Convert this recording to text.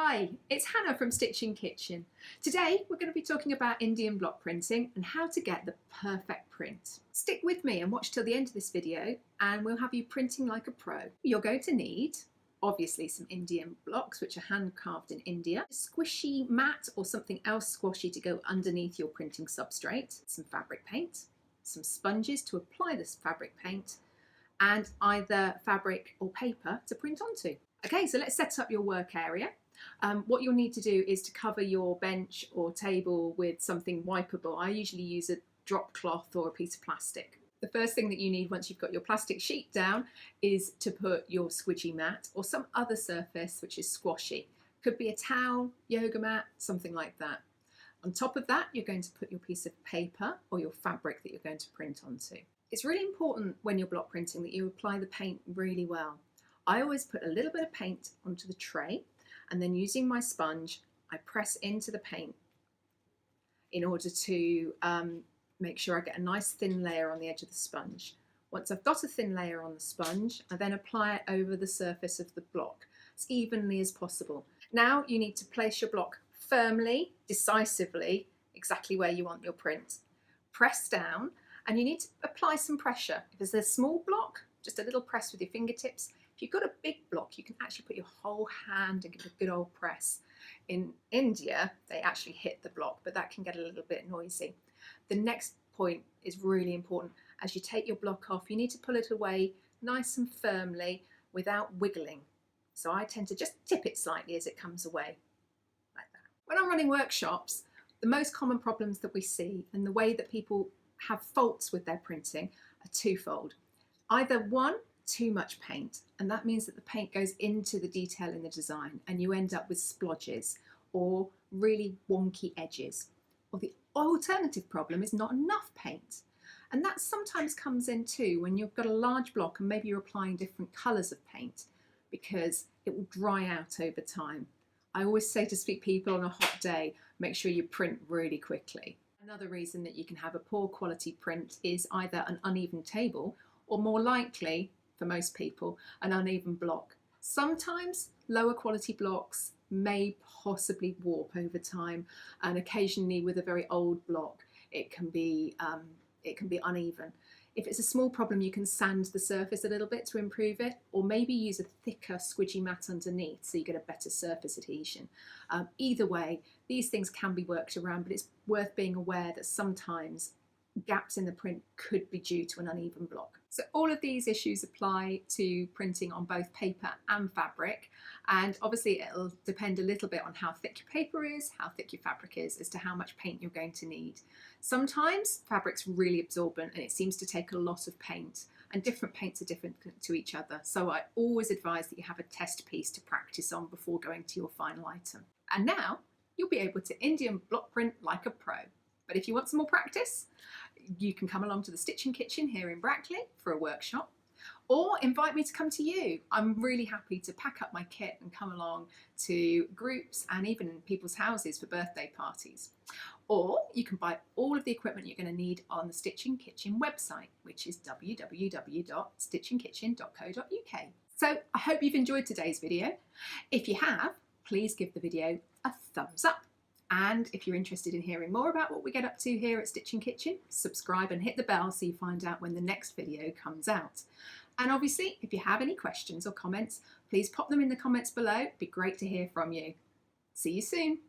Hi, it's Hannah from Stitching Kitchen. Today we're going to be talking about Indian block printing and how to get the perfect print. Stick with me and watch till the end of this video and we'll have you printing like a pro. You're going to need obviously some Indian blocks which are hand carved in India, a squishy mat or something else squashy to go underneath your printing substrate, some fabric paint, some sponges to apply this fabric paint, and either fabric or paper to print onto. Okay, so let's set up your work area. What you'll need to do is to cover your bench or table with something wipeable. I usually use a drop cloth or a piece of plastic. The first thing that you need once you've got your plastic sheet down is to put your squidgy mat or some other surface which is squashy. Could be a towel, yoga mat, something like that. On top of that, you're going to put your piece of paper or your fabric that you're going to print onto. It's really important when you're block printing that you apply the paint really well. I always put a little bit of paint onto the tray and then using my sponge, I press into the paint in order to make sure I get a nice thin layer on the edge of the sponge. Once I've got a thin layer on the sponge, I then apply it over the surface of the block as evenly as possible. Now you need to place your block firmly, decisively, exactly where you want your print. Press down and you need to apply some pressure. If it's a small block, just a little press with your fingertips. If you've got a big block, you can actually put your whole hand and give it a good old press. In India, they actually hit the block, but that can get a little bit noisy. The next point is really important. As you take your block off, you need to pull it away nice and firmly without wiggling. So I tend to just tip it slightly as it comes away, like that. When I'm running workshops, the most common problems that we see and the way that people have faults with their printing are twofold. Either one, too much paint, and that means that the paint goes into the detail in the design and you end up with splodges or really wonky edges. Or the alternative problem is not enough paint, and that sometimes comes in too when you've got a large block and maybe you're applying different colours of paint because it will dry out over time. I always say to people on a hot day, make sure you print really quickly. Another reason that you can have a poor quality print is either an uneven table or, more likely for most people, an uneven block. Sometimes lower quality blocks may possibly warp over time, and occasionally with a very old block it can be uneven. If it's a small problem, you can sand the surface a little bit to improve it, or maybe use a thicker squidgy mat underneath so you get a better surface adhesion. Either way, these things can be worked around, but it's worth being aware that sometimes gaps in the print could be due to an uneven block. So all of these issues apply to printing on both paper and fabric, and obviously it'll depend a little bit on how thick your paper is, how thick your fabric is, as to how much paint you're going to need. Sometimes fabric's really absorbent and it seems to take a lot of paint, and different paints are different to each other, so I always advise that you have a test piece to practice on before going to your final item. And now you'll be able to Indian block print like a pro. But if you want some more practice, you can come along to the Stitching Kitchen here in Brackley for a workshop, or invite me to come to you. I'm really happy to pack up my kit and come along to groups and even people's houses for birthday parties. Or you can buy all of the equipment you're going to need on the Stitching Kitchen website, which is www.stitchingkitchen.co.uk. So I hope you've enjoyed today's video. If you have, please give the video a thumbs up. And if you're interested in hearing more about what we get up to here at Stitching Kitchen, subscribe and hit the bell so you find out when the next video comes out. And obviously, if you have any questions or comments, please pop them in the comments below. It'd be great to hear from you. See you soon.